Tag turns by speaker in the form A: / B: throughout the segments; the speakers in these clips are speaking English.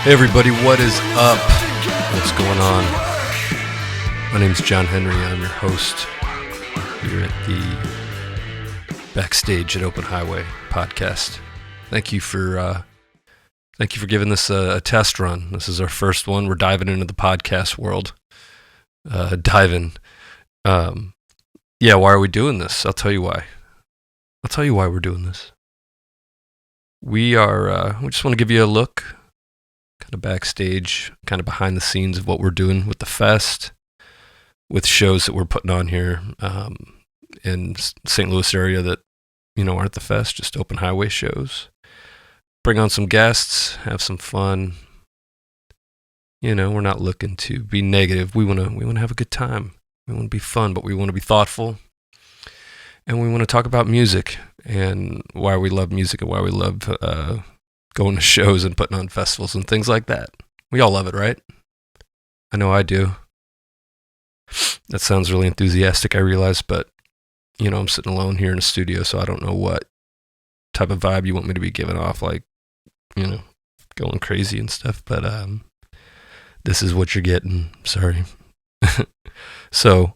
A: Hey everybody, what is up? What's going on? My name's John Henry. I'm your host here at the Backstage at Open Highway podcast. Thank you for giving this a test run. This is our first one. We're diving into the podcast world. Why are we doing this? I'll tell you why. We're doing this. We just want to give you a look, kind of backstage, kind of behind the scenes of what we're doing with the fest, with shows that we're putting on here in St. Louis area that, aren't the fest, just open highway shows. Bring on some guests, have some fun. We're not looking to be negative. We want to have a good time. We want to be fun, but we want to be thoughtful. And we want to talk about music and why we love music and why we love going to shows and putting on festivals and things like that. We all love it, right? I know I do. That sounds really enthusiastic, I realize, but, I'm sitting alone here in a studio, so I don't know what type of vibe you want me to be giving off, like, going crazy and stuff, but this is what you're getting. Sorry. So,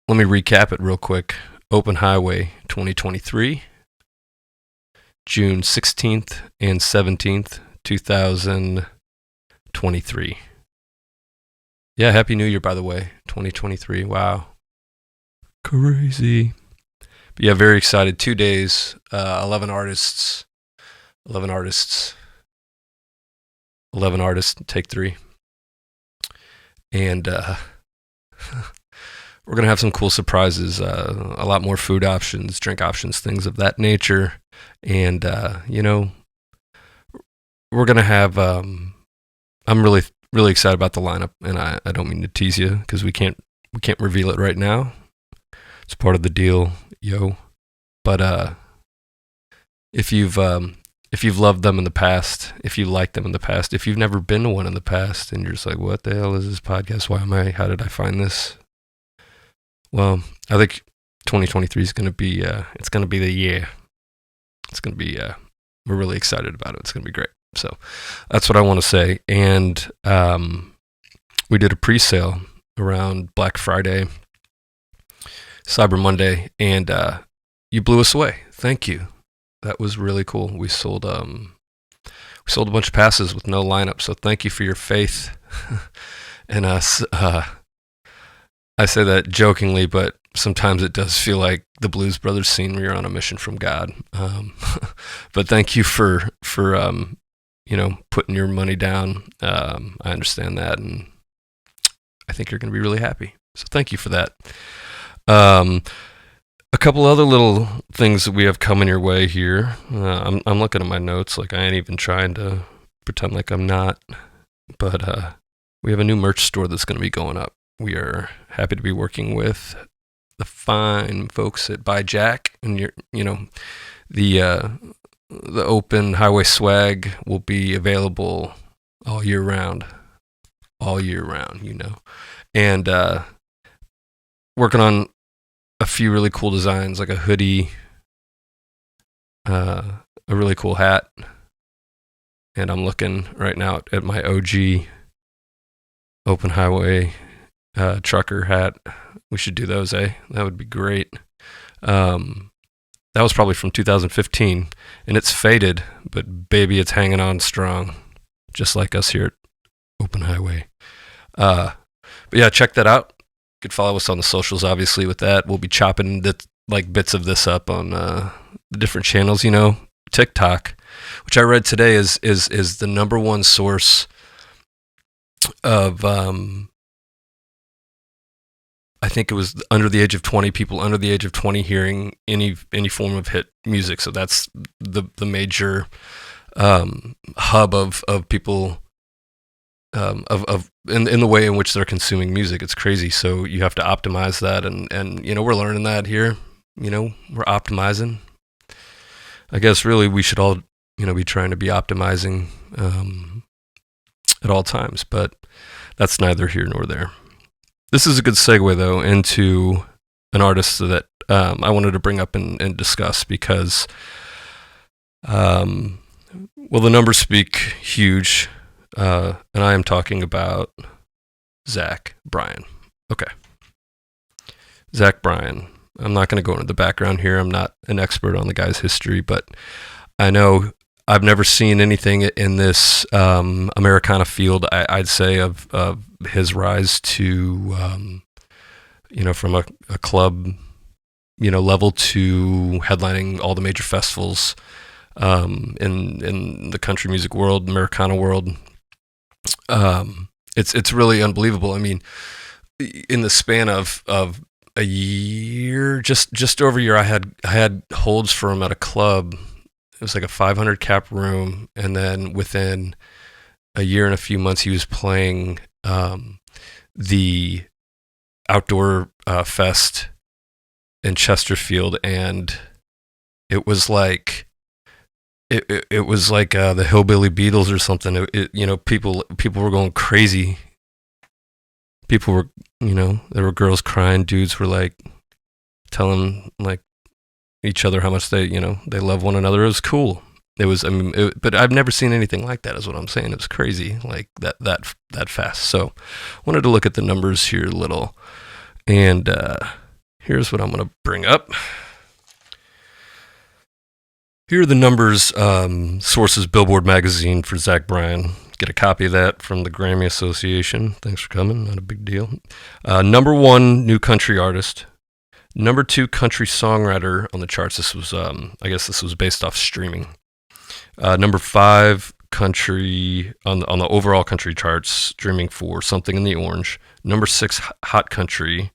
A: let me recap it real quick. Open Highway 2023, June 16th and 17th, 2023. Yeah, Happy New Year, by the way, 2023. Wow. Crazy. But yeah, very excited. 2 days, 11 artists, take 3. And we're going to have some cool surprises, a lot more food options, drink options, things of that nature. And, we're going to have, I'm really, really excited about the lineup, and I don't mean to tease you because we can't reveal it right now. It's part of the deal, yo. But, if you've loved them in the past, if you liked them in the past, if you've never been to one in the past and you're just like, what the hell is this podcast? How did I find this? Well, I think 2023 is going to be, it's going to be the year. It's going to be, we're really excited about it. It's going to be great. So that's what I want to say. And we did a pre-sale around Black Friday, Cyber Monday, and you blew us away. Thank you. That was really cool. We sold a bunch of passes with no lineup. So thank you for your faith in us. I say that jokingly, but sometimes it does feel like the Blues Brothers scene where you're on a mission from God. But thank you for putting your money down. I understand that, and I think you're going to be really happy. So thank you for that. A couple other little things that we have coming your way here. I'm looking at my notes like I ain't even trying to pretend like I'm not. But we have a new merch store that's going to be going up. We are happy to be working with the fine folks at By Jack, and the open highway swag will be available all year round, and working on a few really cool designs, like a hoodie, a really cool hat, and I'm looking right now at my OG open highway trucker hat. We should do those, eh? That would be great. That was probably from 2015, and it's faded, but baby, it's hanging on strong, just like us here at Open Highway. But yeah, check that out. You could follow us on the socials, obviously, with that. We'll be chopping bits of this up on the different channels, TikTok, which I read today is the number one source of I think it was under the age of 20, people under the age of 20 hearing any form of hit music. So that's the major hub of people in the way in which they're consuming music. It's crazy. So you have to optimize that, and we're learning that here. We're optimizing. I guess really we should all be trying to be optimizing at all times, but that's neither here nor there. This is a good segue, though, into an artist that I wanted to bring up and discuss because, the numbers speak huge. and I am talking about Zach Bryan. Okay. Zach Bryan. I'm not going to go into the background here. I'm not an expert on the guy's history, but I know I've never seen anything in this Americana field, I'd say, of his rise to, from a club, level to headlining all the major festivals in the country music world, Americana world. It's really unbelievable. I mean, in the span of a year, just over a year, I had holds for him at a club. It was like a 500 cap room, and then within a year and a few months, he was playing the outdoor fest in Chesterfield, and it was like it was like the Hillbilly Beatles or something. People were going crazy. People were, there were girls crying, dudes were like telling like each other how much they love one another. It was cool. It was, but I've never seen anything like that, is what I'm saying. It was crazy, like that fast. So wanted to look at the numbers here a little, and here's what I'm going to bring up. Here are the numbers, sources, Billboard magazine for Zach Bryan. Get a copy of that from the Grammy Association. Thanks for coming, not a big deal. Number 1, new country artist. Number 2, country songwriter on the charts. This was, I guess this was based off streaming. Number 5, country on the overall country charts, streaming for Something in the Orange. Number 6, hot country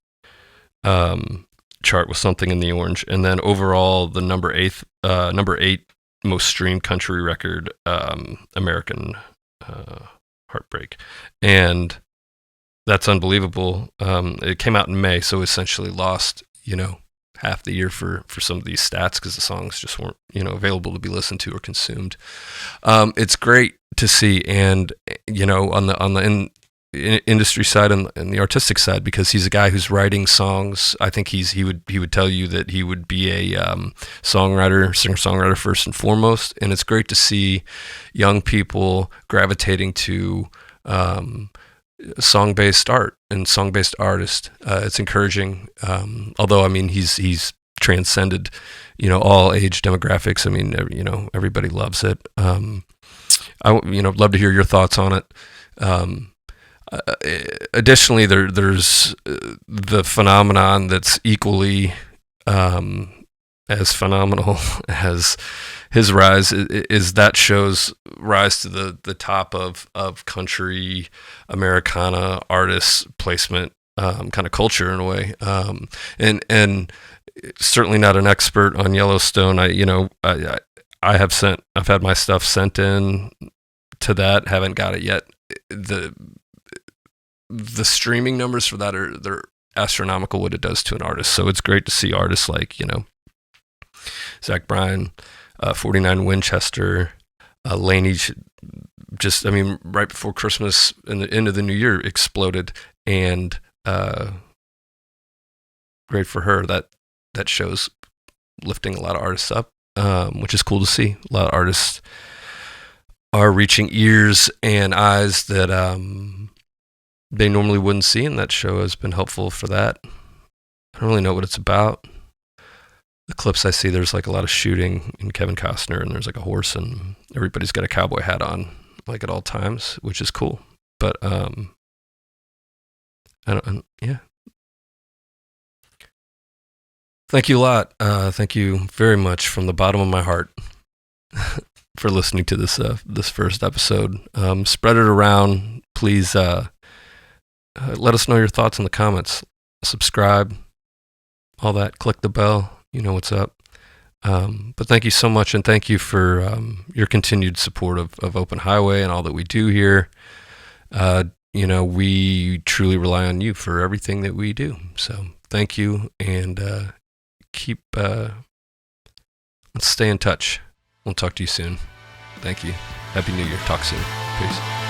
A: chart was Something in the Orange, and then overall the number 8 most streamed country record, American Heartbreak, and that's unbelievable. It came out in May, so essentially lost half the year for some of these stats because the songs just weren't available to be listened to or consumed. It's great to see, and on the industry side and the artistic side, because he's a guy who's writing songs. I think he would tell you that he would be a singer-songwriter first and foremost, and it's great to see young people gravitating to song-based art and song-based artists. It's encouraging, although I mean he's transcended all age demographics. I mean everybody loves it. I love to hear your thoughts on it. Additionally, there's the phenomenon that's equally as phenomenal as his rise is that show's rise to the top of country Americana artists placement kind of culture in a way, and certainly not an expert on Yellowstone. I've had my stuff sent in to that, haven't got it yet. The streaming numbers for that they're astronomical, what it does to an artist. So it's great to see artists like Zach Bryan, 49 Winchester, Lainey, right before Christmas and the end of the new year exploded, and great for her. That show's lifting a lot of artists up, which is cool to see. A lot of artists are reaching ears and eyes that they normally wouldn't see, and that show has been helpful for that. I don't really know what it's about. The clips I see, there's like a lot of shooting in Kevin Costner, and there's like a horse, and everybody's got a cowboy hat on like at all times, which is cool. But yeah. Thank you a lot. Thank you very much from the bottom of my heart for listening to this first episode. Spread it around, please. Let us know your thoughts in the comments. Subscribe, all that. Click the bell. You know what's up. But thank you so much, and thank you for your continued support of Open Highway and all that we do here. We truly rely on you for everything that we do. So thank you, and let's stay in touch. We'll talk to you soon. Thank you. Happy New Year. Talk soon. Peace.